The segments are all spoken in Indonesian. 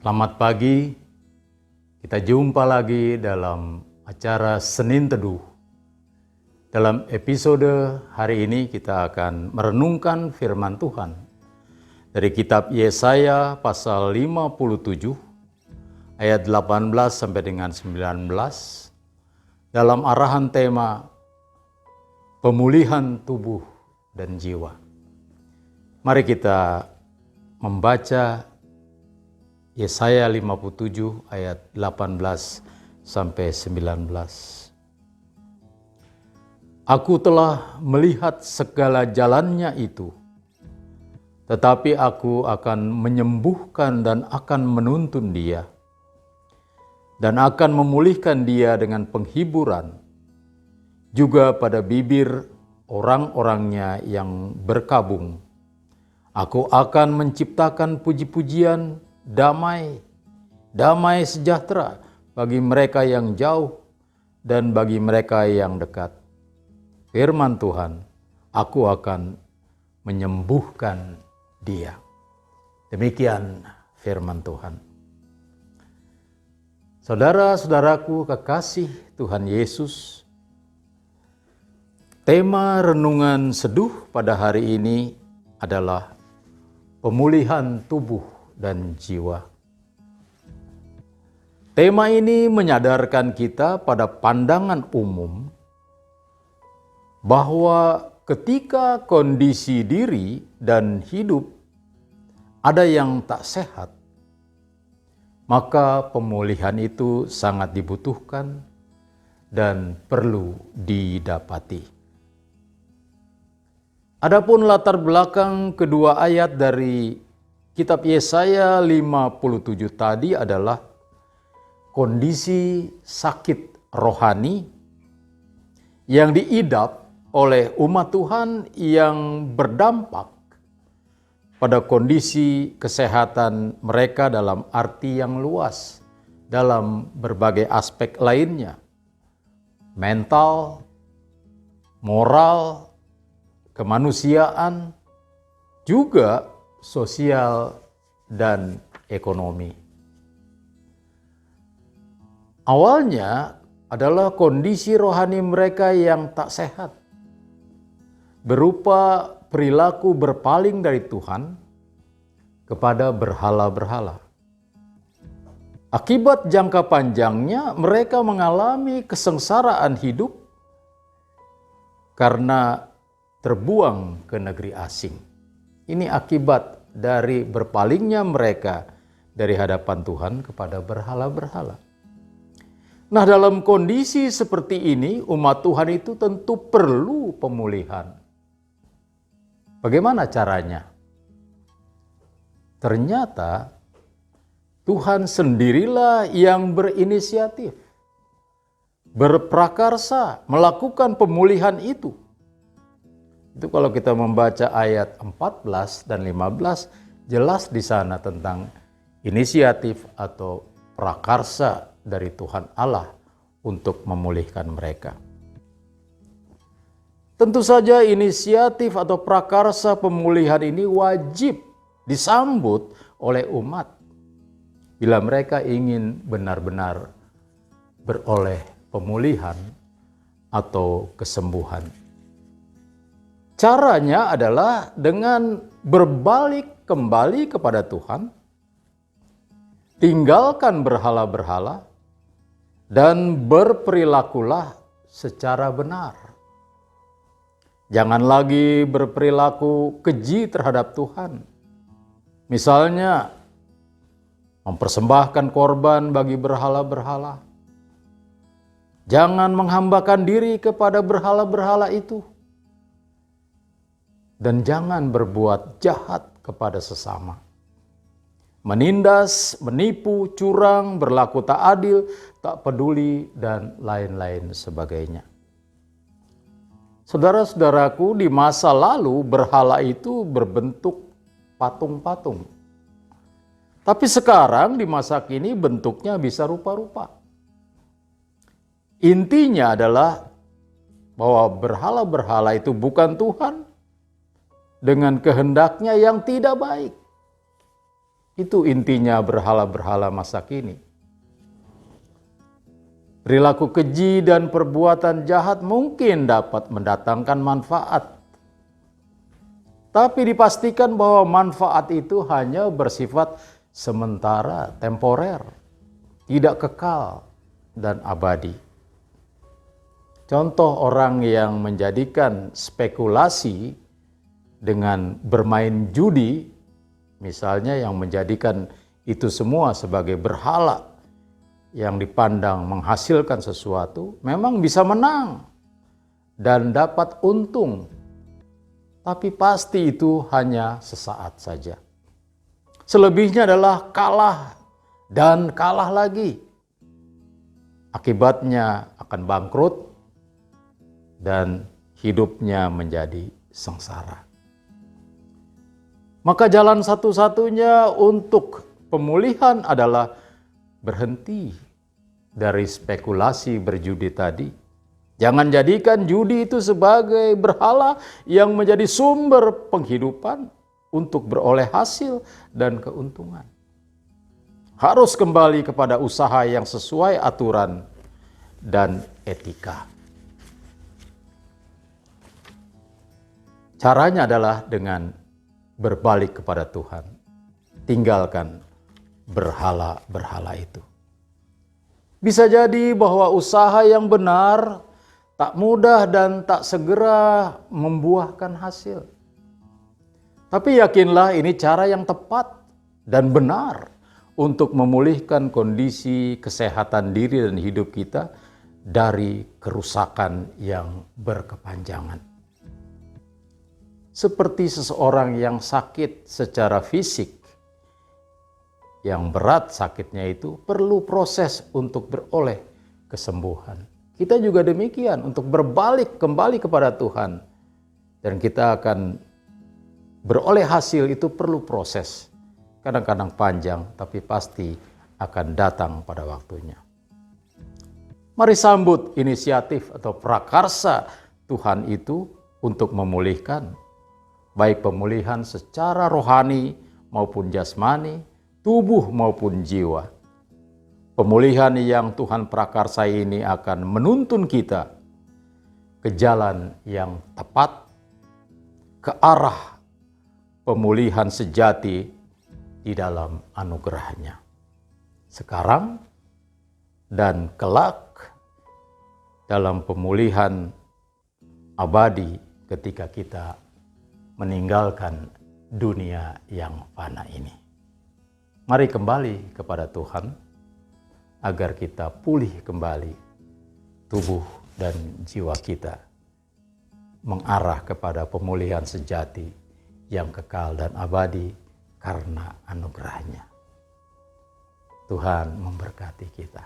Selamat pagi, kita jumpa lagi dalam acara Senin Teduh. Dalam episode hari ini kita akan merenungkan firman Tuhan dari kitab Yesaya pasal 57 ayat 18 sampai dengan 19 dalam arahan tema pemulihan tubuh dan jiwa. Mari kita membaca Yesaya 57 ayat 18 sampai 19. Aku telah melihat segala jalannya itu, tetapi aku akan menyembuhkan dan akan menuntun dia, dan akan memulihkan dia dengan penghiburan, juga pada bibir orang-orangnya yang berkabung. Aku akan menciptakan puji-pujian, damai sejahtera bagi mereka yang jauh dan bagi mereka yang dekat. Firman Tuhan, aku akan menyembuhkan dia. Demikian firman Tuhan. Saudara-saudaraku kekasih Tuhan Yesus, tema renungan seduh pada hari ini adalah pemulihan tubuh dan jiwa. Tema ini menyadarkan kita pada pandangan umum bahwa ketika kondisi diri dan hidup ada yang tak sehat, maka pemulihan itu sangat dibutuhkan dan perlu didapati. Adapun latar belakang kedua ayat dari kitab Yesaya 57 tadi adalah kondisi sakit rohani yang diidap oleh umat Tuhan yang berdampak pada kondisi kesehatan mereka dalam arti yang luas, dalam berbagai aspek lainnya, mental, moral, kemanusiaan, juga sosial dan ekonomi. Awalnya adalah kondisi rohani mereka yang tak sehat, berupa perilaku berpaling dari Tuhan kepada berhala-berhala. Akibat jangka panjangnya mereka mengalami kesengsaraan hidup karena terbuang ke negeri asing. Ini akibat dari berpalingnya mereka dari hadapan Tuhan kepada berhala-berhala. Nah, dalam kondisi seperti ini, umat Tuhan itu tentu perlu pemulihan. Bagaimana caranya? Ternyata Tuhan sendirilah yang berinisiatif, berprakarsa melakukan pemulihan itu. Itu kalau kita membaca ayat 14 dan 15, jelas di sana tentang inisiatif atau prakarsa dari Tuhan Allah untuk memulihkan mereka. Tentu saja inisiatif atau prakarsa pemulihan ini wajib disambut oleh umat bila mereka ingin benar-benar beroleh pemulihan atau kesembuhan. Caranya adalah dengan berbalik kembali kepada Tuhan, tinggalkan berhala-berhala, dan berperilakulah secara benar. Jangan lagi berperilaku keji terhadap Tuhan. Misalnya, mempersembahkan korban bagi berhala-berhala. Jangan menghambakan diri kepada berhala-berhala itu. Dan jangan berbuat jahat kepada sesama. Menindas, menipu, curang, berlaku tak adil, tak peduli, dan lain-lain sebagainya. Saudara-saudaraku, di masa lalu berhala itu berbentuk patung-patung. Tapi sekarang di masa kini bentuknya bisa rupa-rupa. Intinya adalah bahwa berhala-berhala itu bukan Tuhan dengan kehendaknya yang tidak baik. Itu intinya berhala-berhala masa kini. Perilaku keji dan perbuatan jahat mungkin dapat mendatangkan manfaat. Tapi dipastikan bahwa manfaat itu hanya bersifat sementara, temporer, tidak kekal dan abadi. Contoh orang yang menjadikan spekulasi dengan bermain judi, misalnya yang menjadikan itu semua sebagai berhala yang dipandang menghasilkan sesuatu, memang bisa menang dan dapat untung. Tapi pasti itu hanya sesaat saja. Selebihnya adalah kalah dan kalah lagi. Akibatnya akan bangkrut dan hidupnya menjadi sengsara. Maka jalan satu-satunya untuk pemulihan adalah berhenti dari spekulasi berjudi tadi. Jangan jadikan judi itu sebagai berhala yang menjadi sumber penghidupan untuk beroleh hasil dan keuntungan. Harus kembali kepada usaha yang sesuai aturan dan etika. Caranya adalah dengan berbalik kepada Tuhan. Tinggalkan berhala-berhala itu. Bisa jadi bahwa usaha yang benar tak mudah dan tak segera membuahkan hasil. Tapi yakinlah ini cara yang tepat dan benar untuk memulihkan kondisi kesehatan diri dan hidup kita dari kerusakan yang berkepanjangan. Seperti seseorang yang sakit secara fisik, yang berat sakitnya itu perlu proses untuk beroleh kesembuhan. Kita juga demikian, untuk berbalik kembali kepada Tuhan. Dan kita akan beroleh hasil itu perlu proses. Kadang-kadang panjang, tapi pasti akan datang pada waktunya. Mari sambut inisiatif atau prakarsa Tuhan itu untuk memulihkan. Baik pemulihan secara rohani maupun jasmani, tubuh maupun jiwa. Pemulihan yang Tuhan prakarsa ini akan menuntun kita ke jalan yang tepat, ke arah pemulihan sejati di dalam anugerah-Nya. Sekarang dan kelak dalam pemulihan abadi ketika kita meninggalkan dunia yang fana ini. Mari kembali kepada Tuhan, agar kita pulih kembali tubuh dan jiwa kita, mengarah kepada pemulihan sejati yang kekal dan abadi karena anugerah-Nya. Tuhan memberkati kita.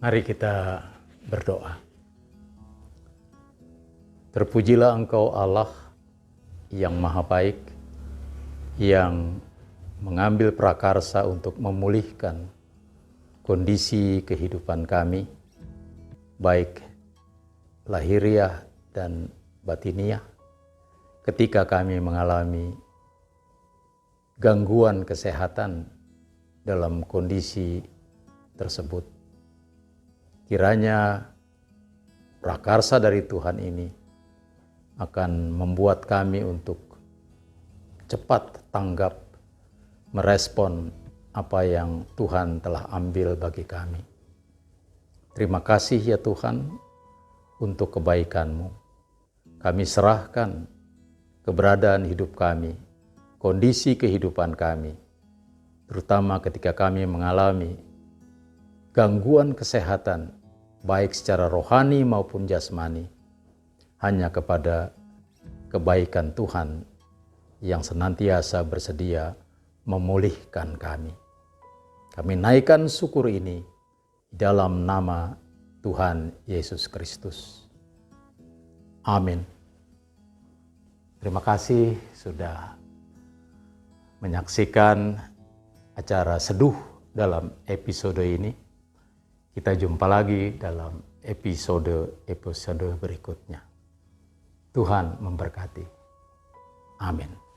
Mari kita berdoa. Terpujilah Engkau Allah yang maha baik, yang mengambil prakarsa untuk memulihkan kondisi kehidupan kami, baik lahiriah dan batiniah, ketika kami mengalami gangguan kesehatan dalam kondisi tersebut. Kiranya prakarsa dari Tuhan ini akan membuat kami untuk cepat tanggap, merespon apa yang Tuhan telah ambil bagi kami. Terima kasih ya Tuhan untuk kebaikan-Mu. Kami serahkan keberadaan hidup kami, kondisi kehidupan kami, terutama ketika kami mengalami gangguan kesehatan, baik secara rohani maupun jasmani, hanya kepada kebaikan Tuhan yang senantiasa bersedia memulihkan kami. Kami naikkan syukur ini dalam nama Tuhan Yesus Kristus. Amin. Terima kasih sudah menyaksikan acara seduh dalam episode ini. Kita jumpa lagi dalam episode berikutnya. Tuhan memberkati. Amin.